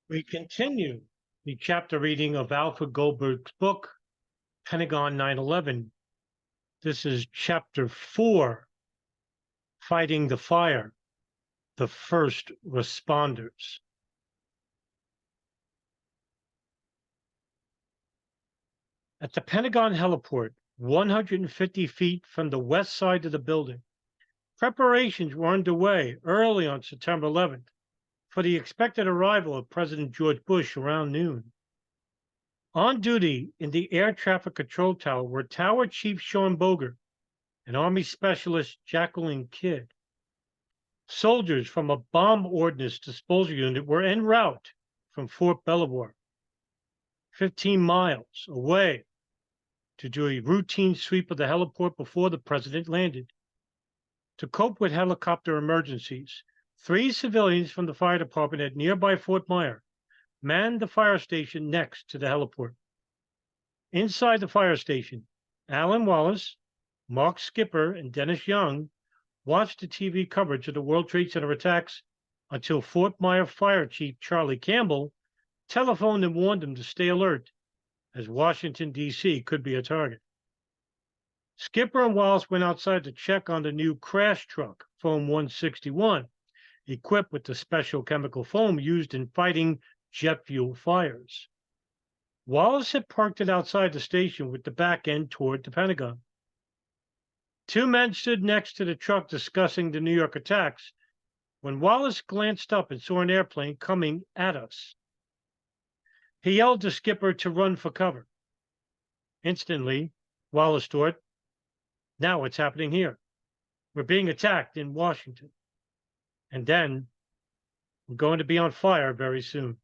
We continue the chapter reading of Alfred Goldberg's book, Pentagon 9/11. This is chapter 4, Fighting the Fire, the First Responders. At the Pentagon heliport, 150 feet from the west side of the building, preparations were underway early on September 11th for the expected arrival of President George Bush around noon. On duty in the air traffic control tower were Tower Chief Sean Boger and Army Specialist Jacqueline Kidd. Soldiers from a bomb ordnance disposal unit were en route from Fort Belvoir, 15 miles away, to do a routine sweep of the heliport before the president landed. To cope with helicopter emergencies, 3 civilians from the fire department at nearby Fort Myer manned the fire station next to the heliport. Inside the fire station, Alan Wallace, Mark Skipper, and Dennis Young watched the TV coverage of the World Trade Center attacks until Fort Myer Fire Chief Charlie Campbell telephoned and warned them to stay alert, as Washington, D.C. could be a target. Skipper and Wallace went outside to check on the new crash truck, Foam 161, equipped with the special chemical foam used in fighting jet fuel fires. Wallace had parked it outside the station with the back end toward the Pentagon. 2 men stood next to the truck discussing the New York attacks when Wallace glanced up and saw an airplane coming at us. He yelled to Skipper to run for cover. Instantly, Wallace thought, now what's happening here? We're being attacked in Washington. And then we're going to be on fire very soon.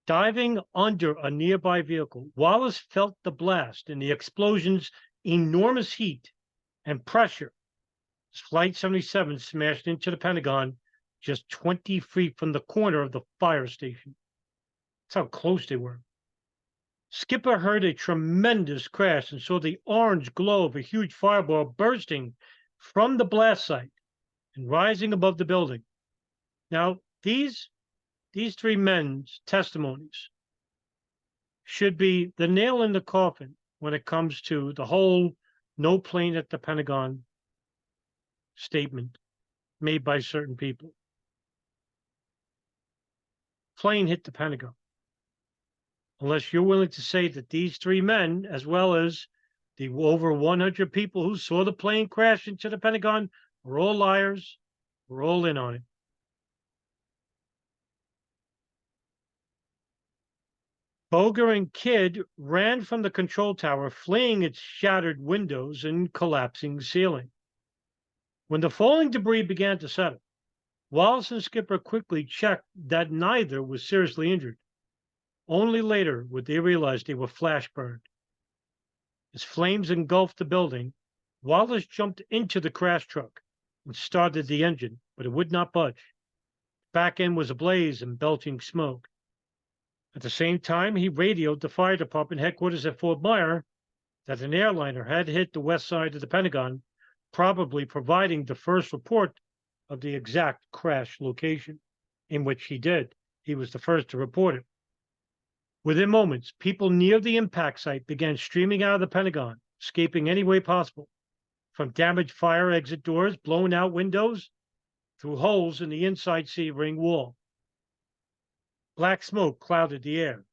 Diving under a nearby vehicle, Wallace felt the blast and the explosion's enormous heat and pressure as Flight 77 smashed into the Pentagon just 20 feet from the corner of the fire station. That's how close they were. Skipper heard a tremendous crash and saw the orange glow of a huge fireball bursting from the blast site and rising above the building. Now, these 3 men's testimonies should be the nail in the coffin when it comes to the whole no plane at the Pentagon statement made by certain people. Plane hit the Pentagon. Unless you're willing to say that these 3 men, as well as the over 100 people who saw the plane crash into the Pentagon, were all liars, we're all in on it. Boger and Kidd ran from the control tower, fleeing its shattered windows and collapsing ceiling. When the falling debris began to settle, Wallace and Skipper quickly checked that neither was seriously injured. Only later would they realize they were flash burned. As flames engulfed the building, Wallace jumped into the crash truck and started the engine, but it would not budge. The back end was ablaze and belching smoke. At the same time, he radioed the fire department headquarters at Fort Myer that an airliner had hit the west side of the Pentagon, probably providing the first report of the exact crash location, in which he did. He was the first to report it. Within moments, people near the impact site began streaming out of the Pentagon, escaping any way possible, from damaged fire exit doors, blown out windows, through holes in the inside sea ring wall. Black smoke clouded the air.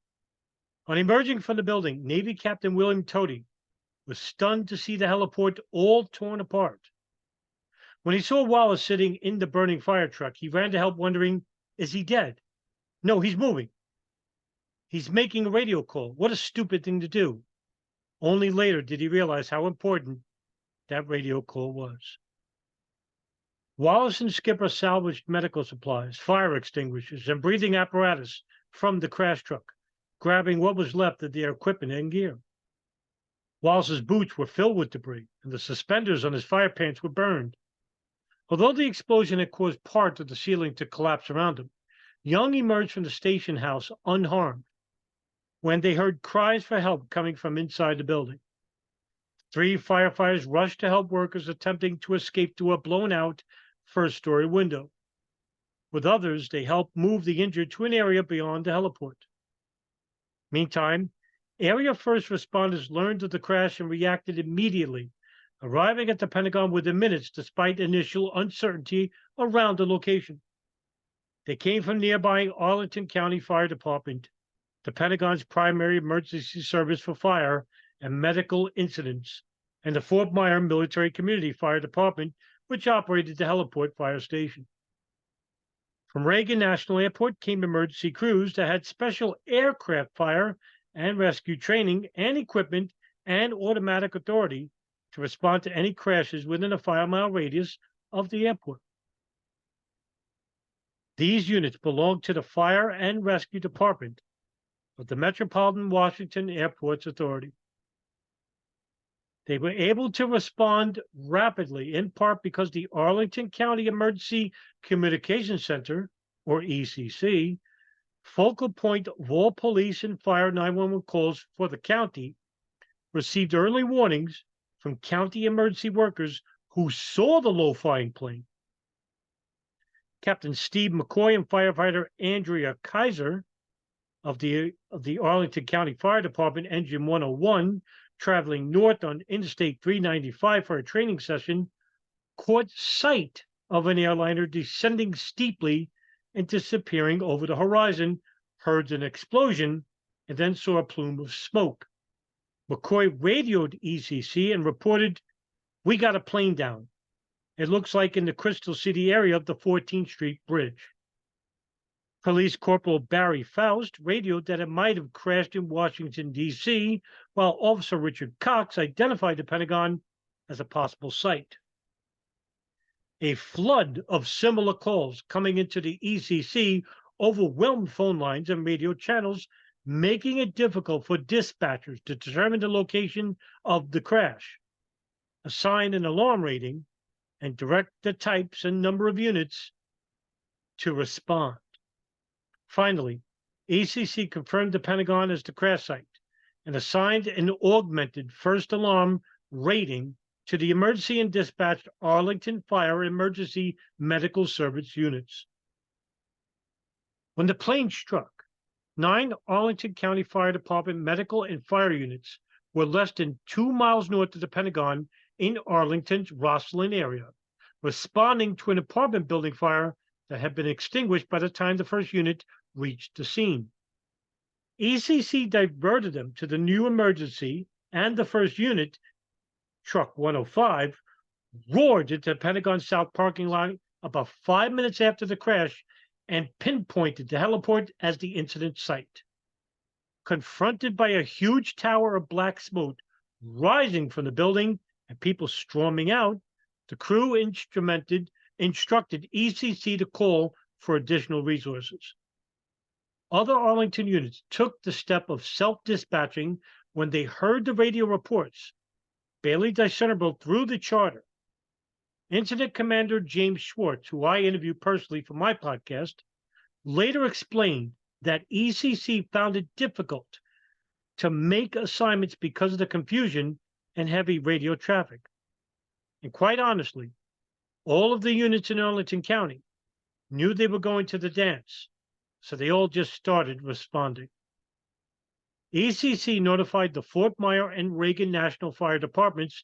On emerging from the building, Navy Captain William Toady was stunned to see the heliport all torn apart. When he saw Wallace sitting in the burning fire truck, he ran to help, wondering, is he dead? No, he's moving. He's making a radio call. What a stupid thing to do. Only later did he realize how important that radio call was. Wallace and Skipper salvaged medical supplies, fire extinguishers, and breathing apparatus from the crash truck, grabbing what was left of their equipment and gear. Wallace's boots were filled with debris, and the suspenders on his fire pants were burned. Although the explosion had caused part of the ceiling to collapse around him, Young emerged from the station house unharmed when they heard cries for help coming from inside the building. 3 firefighters rushed to help workers attempting to escape through a blown-out first-story window. With others, they helped move the injured to an area beyond the heliport. Meantime, area first responders learned of the crash and reacted immediately, arriving at the Pentagon within minutes despite initial uncertainty around the location. They came from nearby Arlington County Fire Department, the Pentagon's primary emergency service for fire and medical incidents, and the Fort Myer Military Community Fire Department, which operated the heliport fire station. From Reagan National Airport came emergency crews that had special aircraft fire and rescue training and equipment and automatic authority to respond to any crashes within a 5-mile radius of the airport. These units belonged to the Fire and Rescue Department of the Metropolitan Washington Airports Authority. They were able to respond rapidly, in part because the Arlington County Emergency Communications Center, or ECC, focal point of all police and fire 911 calls for the county, received early warnings from county emergency workers who saw the low-flying plane. Captain Steve McCoy and firefighter Andrea Kaiser of the Arlington County Fire Department Engine 101, traveling north on Interstate 395 for a training session, caught sight of an airliner descending steeply and disappearing over the horizon, heard an explosion, and then saw a plume of smoke. McCoy radioed ECC and reported, "We got a plane down. It looks like in the Crystal City area of the 14th Street Bridge." Police Corporal Barry Faust radioed that it might have crashed in Washington, D.C., while Officer Richard Cox identified the Pentagon as a possible site. A flood of similar calls coming into the ECC overwhelmed phone lines and radio channels, making it difficult for dispatchers to determine the location of the crash, assign an alarm rating, and direct the types and number of units to respond. Finally, ECC confirmed the Pentagon as the crash site and assigned an augmented first alarm rating to the emergency and dispatched Arlington Fire Emergency Medical Service units. When the plane struck, 9 Arlington County Fire Department medical and fire units were less than 2 miles north of the Pentagon in Arlington's Rosslyn area, responding to an apartment building fire that had been extinguished by the time the first unit reached the scene. ECC diverted them to the new emergency, and the first unit, Truck 105, roared into the Pentagon South parking lot about 5 minutes after the crash and pinpointed the heliport as the incident site. Confronted by a huge tower of black smoke rising from the building and people storming out, the crew instructed ECC to call for additional resources. Other Arlington units took the step of self-dispatching when they heard the radio reports, barely discernible through the charter. Incident Commander James Schwartz, who I interviewed personally for my podcast, later explained that ECC found it difficult to make assignments because of the confusion and heavy radio traffic. And quite honestly, all of the units in Arlington County knew they were going to the dance, so they all just started responding. ECC notified the Fort Myer and Reagan National Fire Departments,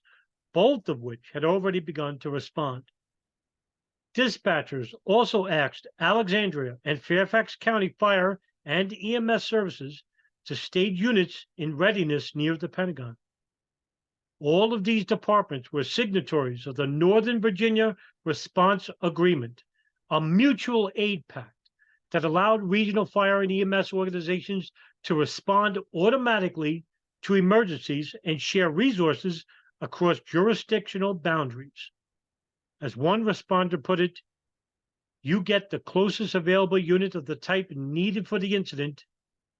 both of which had already begun to respond. Dispatchers also asked Alexandria and Fairfax County Fire and EMS services to stage units in readiness near the Pentagon. All of these departments were signatories of the Northern Virginia Response Agreement, a mutual aid pact that allowed regional fire and EMS organizations to respond automatically to emergencies and share resources across jurisdictional boundaries. As one responder put it, "You get the closest available unit of the type needed for the incident,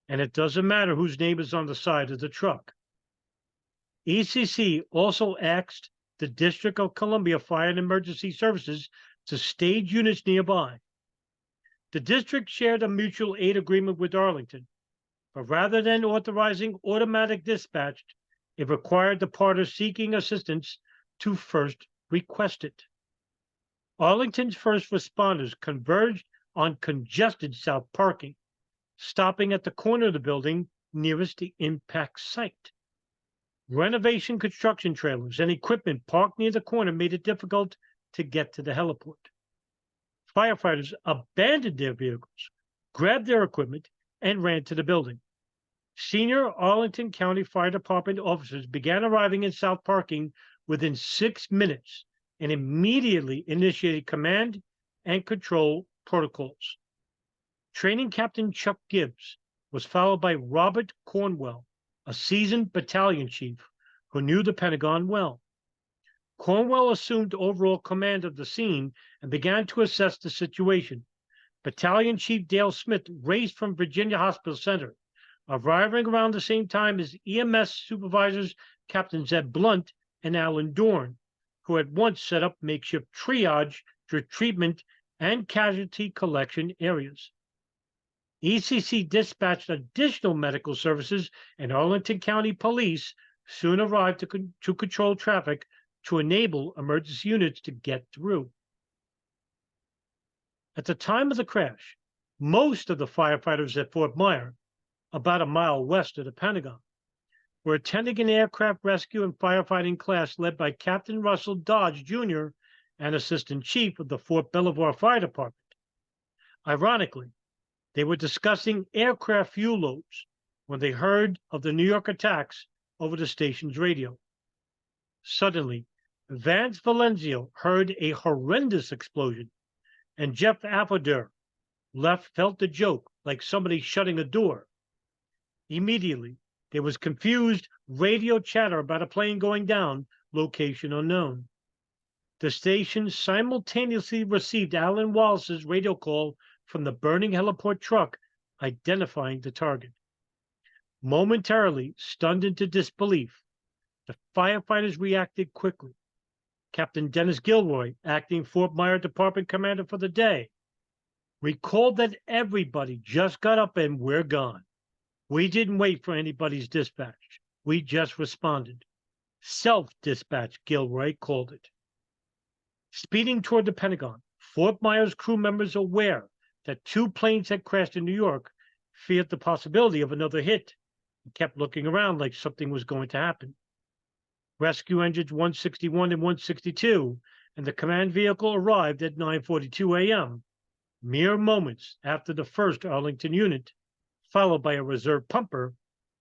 and it doesn't matter whose name is on the side of the truck." ECC also asked the District of Columbia Fire and Emergency Services to stage units nearby. The district shared a mutual aid agreement with Arlington, but rather than authorizing automatic dispatch, it required the parties seeking assistance to first request it. Arlington's first responders converged on congested south parking, stopping at the corner of the building nearest the impact site. Renovation construction trailers and equipment parked near the corner made it difficult to get to the heliport. Firefighters abandoned their vehicles, grabbed their equipment, and ran to the building. Senior Arlington County Fire Department officers began arriving in south parking within 6 minutes and immediately initiated command and control protocols. Training Captain Chuck Gibbs was followed by Robert Cornwell, a seasoned battalion chief who knew the Pentagon well. Cornwell assumed overall command of the scene and began to assess the situation. Battalion Chief Dale Smith raced from Virginia Hospital Center, arriving around the same time as EMS supervisors Captain Zeb Blunt and Alan Dorn, who had once set up makeshift triage, treatment, and casualty collection areas. ECC dispatched additional medical services, and Arlington County Police soon arrived to control traffic to enable emergency units to get through. At the time of the crash, most of the firefighters at Fort Myer, about a mile west of the Pentagon, were attending an aircraft rescue and firefighting class led by Captain Russell Dodge Jr., and Assistant Chief of the Fort Belvoir Fire Department. Ironically, they were discussing aircraft fuel loads when they heard of the New York attacks over the station's radio. Suddenly, Vance Valenzio heard a horrendous explosion, and Jeff Appoder felt the joke like somebody shutting a door. Immediately, there was confused radio chatter about a plane going down, location unknown. The station simultaneously received Alan Wallace's radio call from the burning heliport truck, identifying the target. Momentarily stunned into disbelief, the firefighters reacted quickly. Captain Dennis Gilroy, acting Fort Myer Department Commander for the day, recalled that everybody just got up and we're gone. We didn't wait for anybody's dispatch. We just responded. Self-dispatch, Gilroy called it. Speeding toward the Pentagon, Fort Myers crew members aware that 2 planes had crashed in New York feared the possibility of another hit and kept looking around like something was going to happen. Rescue engines 161 and 162 and the command vehicle arrived at 9:42 a.m., mere moments after the first Arlington unit, followed by a reserve pumper,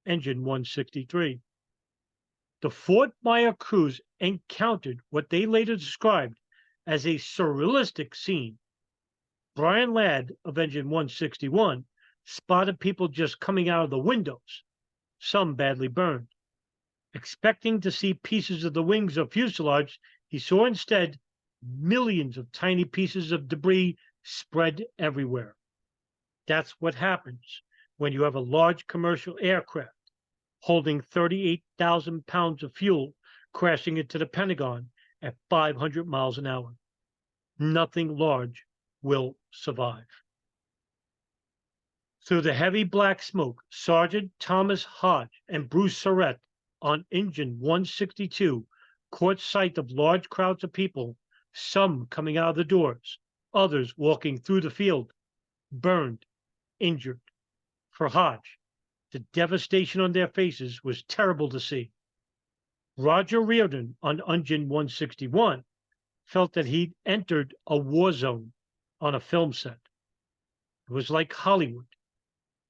engine 163. The Fort Myer crews encountered what they later described as a surrealistic scene. Brian Ladd of engine 161 spotted people just coming out of the windows, some badly burned. Expecting to see pieces of the wings or fuselage, he saw instead millions of tiny pieces of debris spread everywhere. That's what happens when you have a large commercial aircraft holding 38,000 pounds of fuel crashing into the Pentagon at 500 miles an hour. Nothing large will survive. Through the heavy black smoke, Sergeant Thomas Hodge and Bruce Surratt on engine 162 caught sight of large crowds of people, some coming out of the doors, others walking through the field, burned, injured. For Hodge, the devastation on their faces was terrible to see. Roger Reardon on engine 161 felt that he'd entered a war zone on a film set. It was like Hollywood.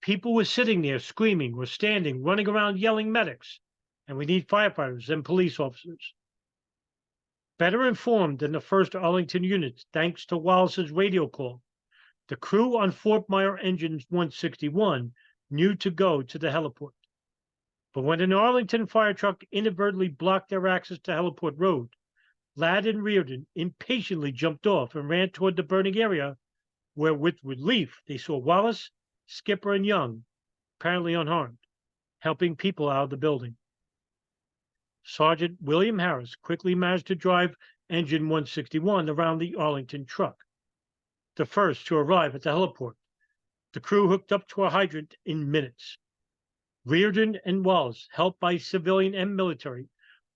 People were sitting there screaming or standing, running around yelling medics, and we need firefighters and police officers. Better informed than the first Arlington units, thanks to Wallace's radio call, the crew on Fort Myer engine 161 knew to go to the heliport. But when an Arlington fire truck inadvertently blocked their access to Heliport Road, Ladd and Reardon impatiently jumped off and ran toward the burning area, where with relief they saw Wallace, Skipper, and Young, apparently unharmed, helping people out of the building. Sergeant William Harris quickly managed to drive engine 161 around the Arlington truck. The first to arrive at the heliport, the crew hooked up to a hydrant in minutes. Reardon and Wallace, helped by civilian and military,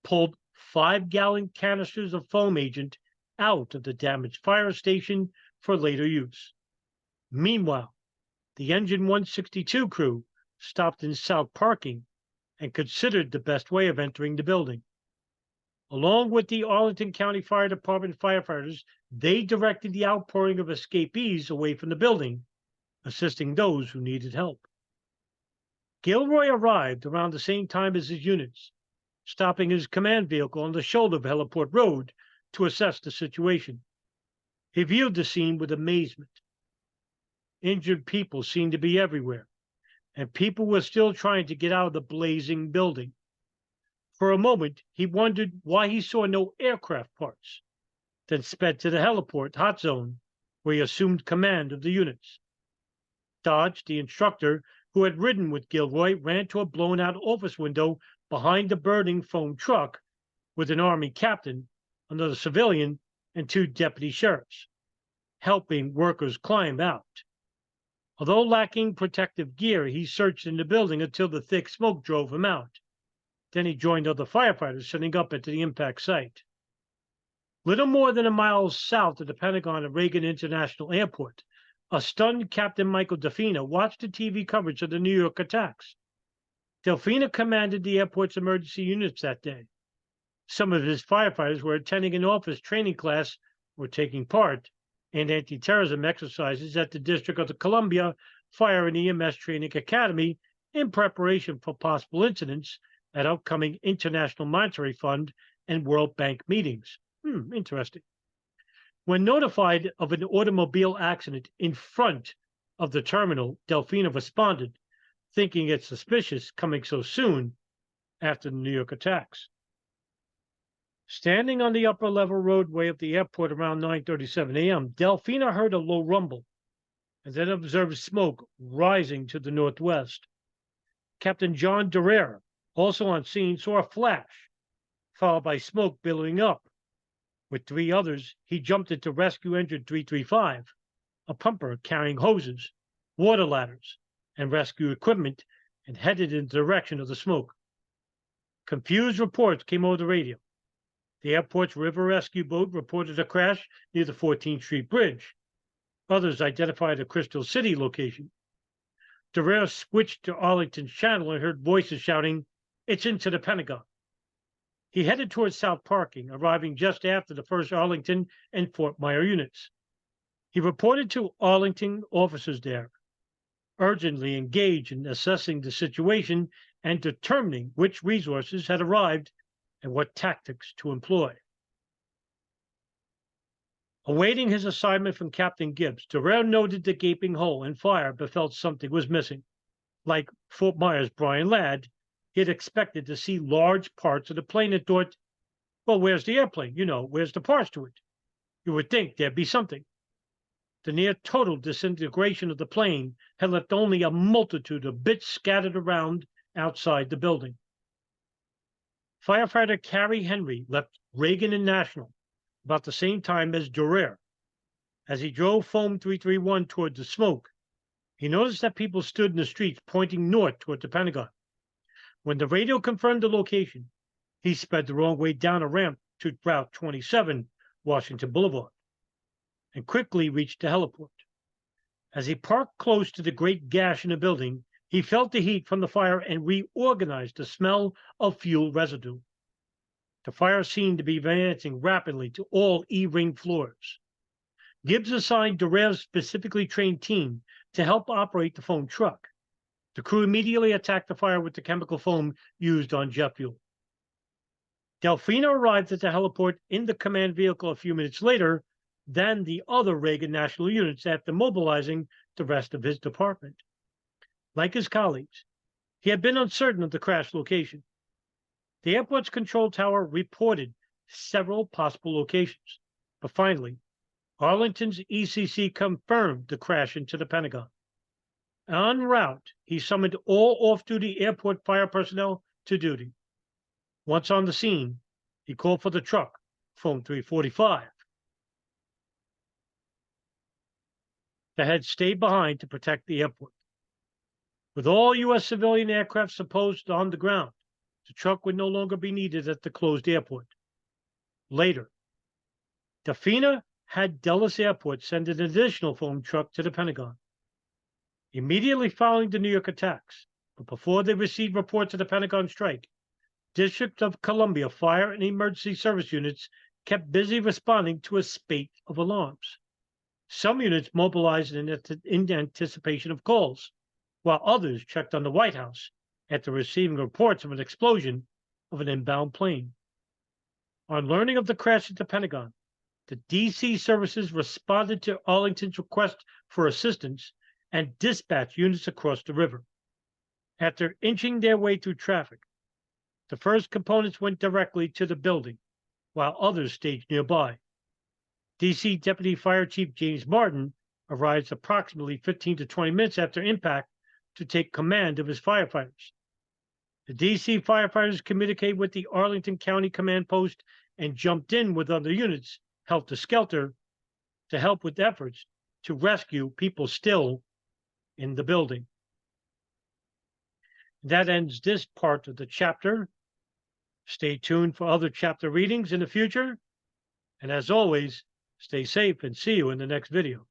pulled 5-gallon canisters of foam agent out of the damaged fire station for later use. Meanwhile, the Engine 162 crew stopped in South Parking and considered the best way of entering the building. Along with the Arlington County Fire Department firefighters, they directed the outpouring of escapees away from the building, assisting those who needed help. Gilroy arrived around the same time as his units, stopping his command vehicle on the shoulder of Heliport Road to assess the situation. He viewed the scene with amazement. Injured people seemed to be everywhere, and people were still trying to get out of the blazing building. For a moment, he wondered why he saw no aircraft parts, then sped to the heliport hot zone, where he assumed command of the units. Dodge, the instructor who had ridden with Gilroy, ran to a blown-out office window behind the burning foam truck with an Army captain, another civilian, and two deputy sheriffs, helping workers climb out. Although lacking protective gear, he searched in the building until the thick smoke drove him out. Then he joined other firefighters setting up at the impact site. Little more than a mile south of the Pentagon and Reagan International Airport, a stunned Captain Michael Delfina watched the TV coverage of the New York attacks. Delfina commanded the airport's emergency units that day. Some of his firefighters were attending an officer training class or taking part in anti-terrorism exercises at the District of Columbia Fire and EMS Training Academy in preparation for possible incidents at upcoming International Monetary Fund and World Bank meetings. Interesting. When notified of an automobile accident in front of the terminal, Delfina responded, thinking it suspicious coming so soon after the New York attacks. Standing on the upper level roadway of the airport around 9:37 a.m., Delfina heard a low rumble and then observed smoke rising to the northwest. Captain John Durer, also on scene, saw a flash, followed by smoke billowing up. With three others, he jumped into Rescue Engine 335, a pumper carrying hoses, water ladders, and rescue equipment, and headed in the direction of the smoke. Confused reports came over the radio. The airport's river rescue boat reported a crash near the 14th Street Bridge. Others identified a Crystal City location. Durer switched to Arlington's channel and heard voices shouting, "It's into the Pentagon." He headed towards South Parking, arriving just after the 1st Arlington and Fort Myer units. He reported to Arlington officers there, urgently engaged in assessing the situation and determining which resources had arrived and what tactics to employ. Awaiting his assignment from Captain Gibbs, Durer noted the gaping hole and fire, but felt something was missing. Like Fort Myers' Brian Ladd, he had expected to see large parts of the plane and thought, well, where's the airplane? Where's the parts to it? You would think there'd be something. The near total disintegration of the plane had left only a multitude of bits scattered around outside the building. Firefighter Carrie Henry left Reagan and National about the same time as Durer. As he drove Foam 331 toward the smoke, he noticed that people stood in the streets pointing north toward the Pentagon. When the radio confirmed the location, he sped the wrong way down a ramp to Route 27, Washington Boulevard, and quickly reached the heliport. As he parked close to the great gash in the building, he felt the heat from the fire and reorganized the smell of fuel residue. The fire seemed to be advancing rapidly to all E-ring floors. Gibbs assigned Durer's specifically trained team to help operate the foam truck. The crew immediately attacked the fire with the chemical foam used on jet fuel. Delfina arrived at the heliport in the command vehicle a few minutes later than the other Reagan National units after mobilizing the rest of his department. Like his colleagues, he had been uncertain of the crash location. The airport's control tower reported several possible locations, but finally, Arlington's ECC confirmed the crash into the Pentagon. En route, he summoned all off-duty airport fire personnel to duty. Once on the scene, he called for the truck, Foam 345, that had stayed behind to protect the airport. With all U.S. civilian aircraft supposed on the ground, the truck would no longer be needed at the closed airport. Later, Delfina had Dulles Airport send an additional foam truck to the Pentagon. Immediately following the New York attacks, but before they received reports of the Pentagon strike, District of Columbia fire and emergency service units kept busy responding to a spate of alarms. Some units mobilized in anticipation of calls, while others checked on the White House after receiving reports of an explosion of an inbound plane. On learning of the crash at the Pentagon, the DC services responded to Arlington's request for assistance and dispatched units across the river. After inching their way through traffic, the first components went directly to the building, while others staged nearby. DC Deputy Fire Chief James Martin arrives approximately 15 to 20 minutes after impact to take command of his firefighters. The DC firefighters communicated with the Arlington County Command Post and jumped in with other units, helter-skelter, to help with efforts to rescue people still in the building. That ends this part of the chapter. Stay tuned for other chapter readings in the future. And as always, stay safe and see you in the next video.